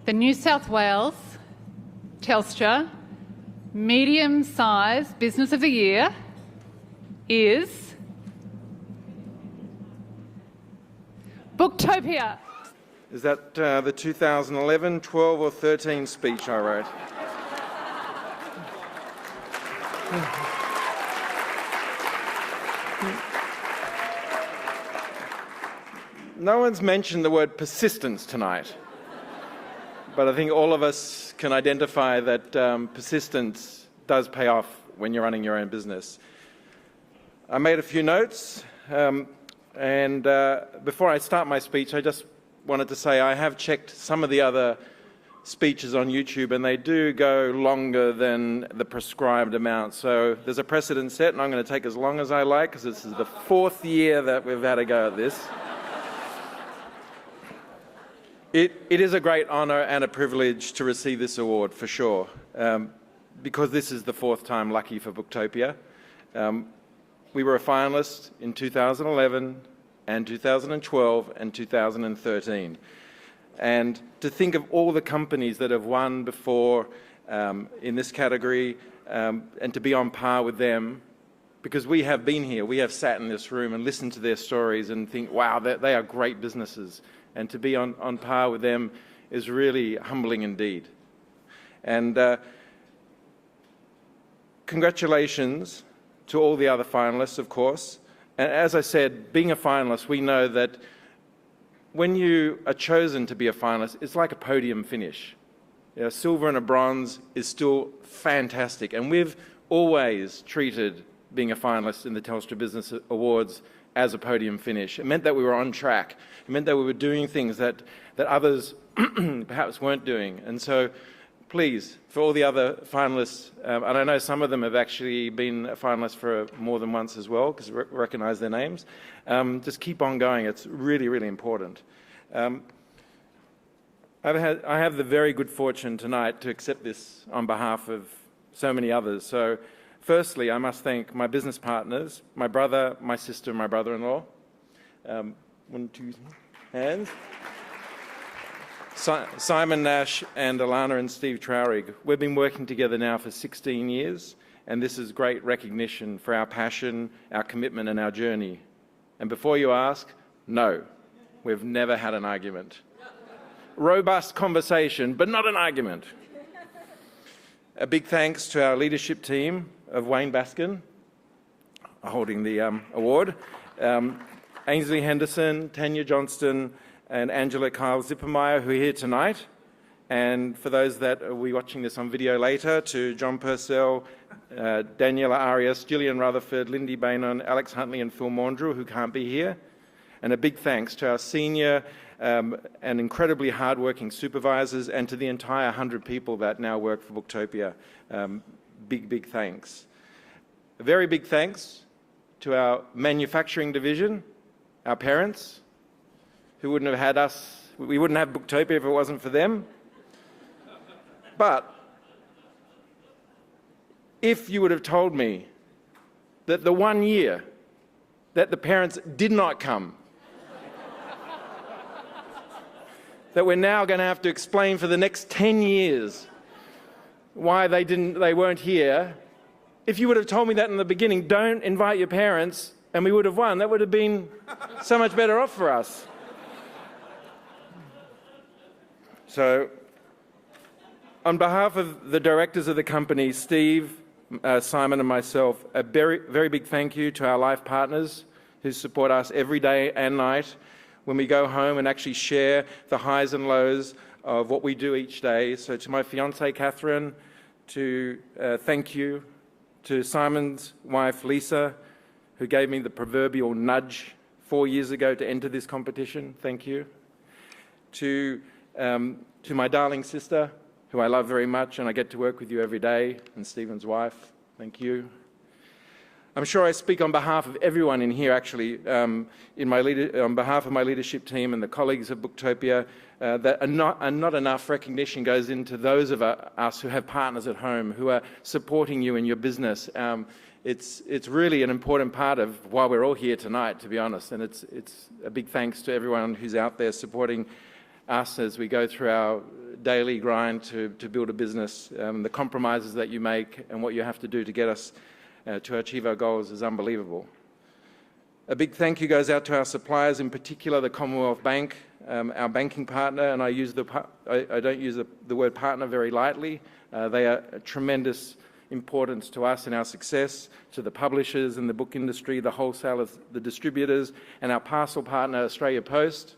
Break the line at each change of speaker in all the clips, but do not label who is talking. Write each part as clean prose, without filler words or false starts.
The New South Wales Telstra Medium-Sized Business of the Year is Booktopia.
Is that the 2011, 12 or 13 speech I wrote? No one's mentioned the word persistence tonight, but I think all of us can identify that persistence does pay off when you're running your own business. I made a few notes, and before I start my speech, I just wanted to say I have checked some of the other speeches on YouTube, and they do go longer than the prescribed amount. So there's a precedent set, and I'm going to take as long as I like, because this is the 4th year that we've had a go at this. It is a great honour and a privilege to receive this award, for sure, because this is the 4th time lucky for Booktopia. We were a finalist in 2011 and 2012 and 2013. And to think of all the companies that have won before in this category, and to be on par with them, because we have been here, we have sat in this room and listened to their stories and think, wow, they are great businesses. And to be on par with them is really humbling indeed. And congratulations to all the other finalists, of course. And as I said, being a finalist, we know that when you are chosen to be a finalist, it's like a podium finish. You know, silver and a bronze is still fantastic. And we've always treated being a finalist in the Telstra Business Awards as a podium finish. It meant that we were on track. It meant that we were doing things that others perhaps weren't doing. And so, please, for all the other finalists, and I know some of them have actually been a finalist for more than once as well, because we recognise their names, just keep on going. It's really, really important. I have the very good fortune tonight to accept this on behalf of so many others. So, firstly, I must thank my business partners, my brother, my sister, and my brother-in-law. 1, 2 hands. Simon Nash and Alana and Steve Traurig. We've been working together now for 16 years, and this is great recognition for our passion, our commitment, and our journey. And before you ask, no, we've never had an argument. Robust conversation, but not an argument. A big thanks to our leadership team of Wayne Baskin, holding the award, Ainsley Henderson, Tanya Johnston, and Angela Kyle Zippermeyer, who are here tonight. And for those that will be watching this on video later, to John Purcell, Daniela Arias, Gillian Rutherford, Lindy Bainon, Alex Huntley, and Phil Maundrew, who can't be here. And a big thanks to our senior and incredibly hard-working supervisors, and to the entire 100 people that now work for Booktopia. Big, big thanks. A very big thanks to our manufacturing division, our parents, who wouldn't have had us. We wouldn't have Booktopia if it wasn't for them. But if you would have told me that the 1 year that the parents did not come, that we're now going to have to explain for the next 10 years why they weren't here, if you would have told me that in the beginning, don't invite your parents, and we would have won, that would have been so much better off for us. So, on behalf of the directors of the company, Steve, Simon and myself, a very, very big thank you to our life partners who support us every day and night when we go home and actually share the highs and lows of what we do each day. So to my fiancée, Catherine, to thank you. To Simon's wife, Lisa, who gave me the proverbial nudge 4 years ago to enter this competition. Thank you. To my darling sister, who I love very much, and I get to work with you every day, and Stephen's wife. Thank you. I'm sure I speak on behalf of everyone in here, actually, on behalf of my leadership team and the colleagues of Booktopia, that not enough recognition goes into those of us who have partners at home who are supporting you in your business. It's really an important part of why we're all here tonight, to be honest, and it's a big thanks to everyone who's out there supporting us as we go through our daily grind to build a business. The compromises that you make and what you have to do to get us to achieve our goals is unbelievable. A big thank you goes out to our suppliers, in particular the Commonwealth Bank, our banking partner, and I don't use the word partner very lightly. They are a tremendous importance to us and our success, to the publishers and the book industry, the wholesalers, the distributors, and our parcel partner, Australia Post,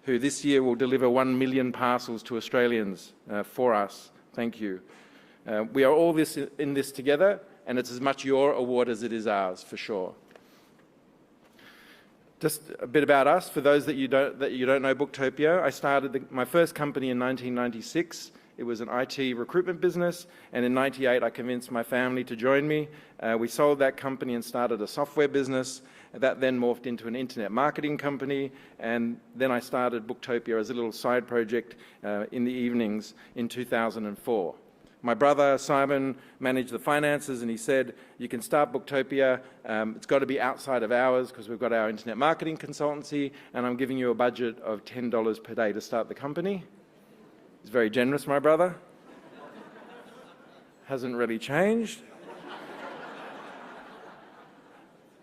who this year will deliver 1 million parcels to Australians for us. Thank you. We are all in this together, and it's as much your award as it is ours, for sure. Just a bit about us, for those that you don't know Booktopia. I started my first company in 1996. It was an IT recruitment business, and in '98 I convinced my family to join me. We sold that company and started a software business. That then morphed into an internet marketing company, and then I started Booktopia as a little side project in the evenings in 2004. My brother Simon managed the finances, and he said, you can start Booktopia, it's got to be outside of hours because we've got our internet marketing consultancy, and I'm giving you a budget of $10 per day to start the company. He's very generous, my brother. Hasn't really changed.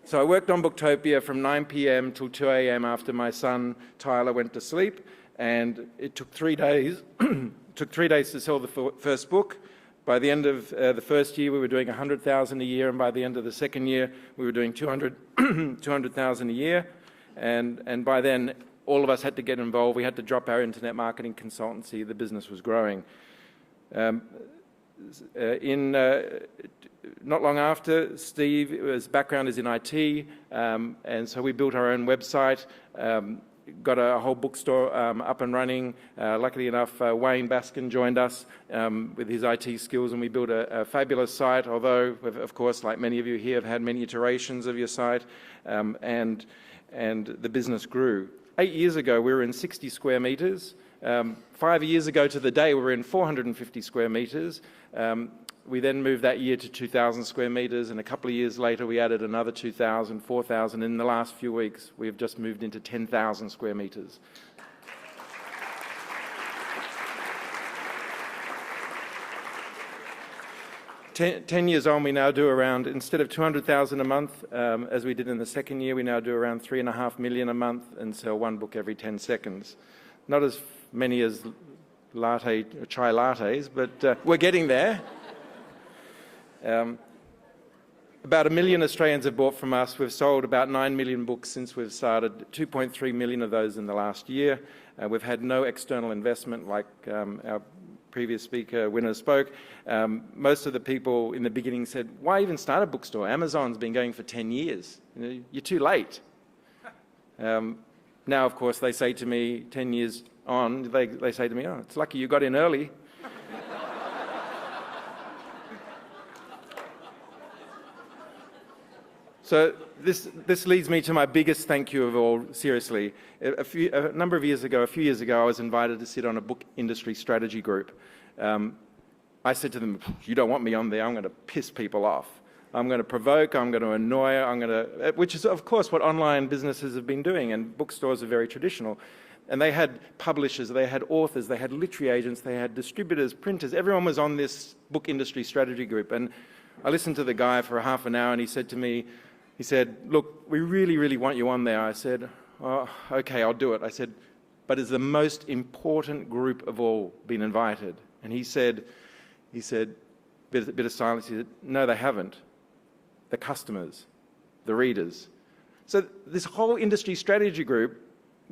So I worked on Booktopia from 9 p.m. till 2 a.m. after my son Tyler went to sleep, and it took 3 days. Took 3 days to sell the first book. By the end of the first year, we were doing $100,000 a year, and by the end of the second year, we were doing $200,000 a year. And by then, all of us had to get involved. We had to drop our internet marketing consultancy. The business was growing. Not long after, Steve's background is in IT, and so we built our own website, got a whole bookstore up and running. Luckily enough, Wayne Baskin joined us with his IT skills, and we built a fabulous site, although, of course, like many of you here, have had many iterations of your site, and the business grew. 8 years ago, we were in 60 square metres. 5 years ago to the day, we were in 450 square metres. We then moved that year to 2,000 square metres, and a couple of years later, we added another 2,000, 4,000. In the last few weeks, we have just moved into 10,000 square metres. Ten years on, we now do around, instead of 200,000 a month, as we did in the second year, we now do around 3.5 million a month and sell one book every 10 seconds. Not as many as chai lattes, but we're getting there. About 1 million Australians have bought from us. We've sold about 9 million books since we've started, 2.3 million of those in the last year. We've had no external investment like our previous speaker, winner, spoke. Most of the people in the beginning said, why even start a bookstore? Amazon's been going for 10 years. You know, you're too late. Now, of course, they say to me, 10 years on, they say to me, oh, it's lucky you got in early. So this leads me to my biggest thank you of all, seriously. A few years ago, I was invited to sit on a book industry strategy group. I said to them, you don't want me on there, I'm going to piss people off. I'm going to provoke, I'm going to annoy, which is, of course, what online businesses have been doing, and bookstores are very traditional. And they had publishers, they had authors, they had literary agents, they had distributors, printers. Everyone was on this book industry strategy group. And I listened to the guy for half an hour, and he said to me, look, we really, really want you on there. I said, oh, okay, I'll do it. I said, but is the most important group of all been invited? And he said, bit of silence, he said, no, they haven't. The customers, the readers. So this whole industry strategy group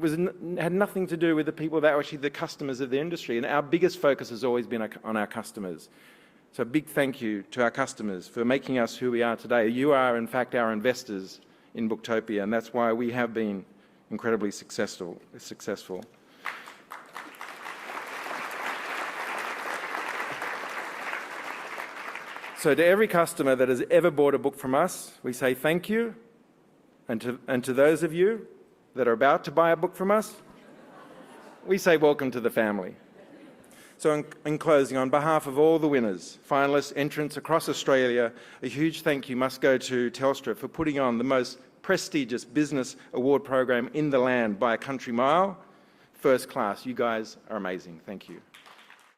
had nothing to do with the people that are actually the customers of the industry. And our biggest focus has always been on our customers. So a big thank you to our customers for making us who we are today. You are, in fact, our investors in Booktopia, and that's why we have been incredibly successful. So to every customer that has ever bought a book from us, we say thank you. And to those of you that are about to buy a book from us, we say welcome to the family. So in closing, on behalf of all the winners, finalists, entrants across Australia, a huge thank you must go to Telstra for putting on the most prestigious business award program in the land by a country mile. First class. You guys are amazing. Thank you.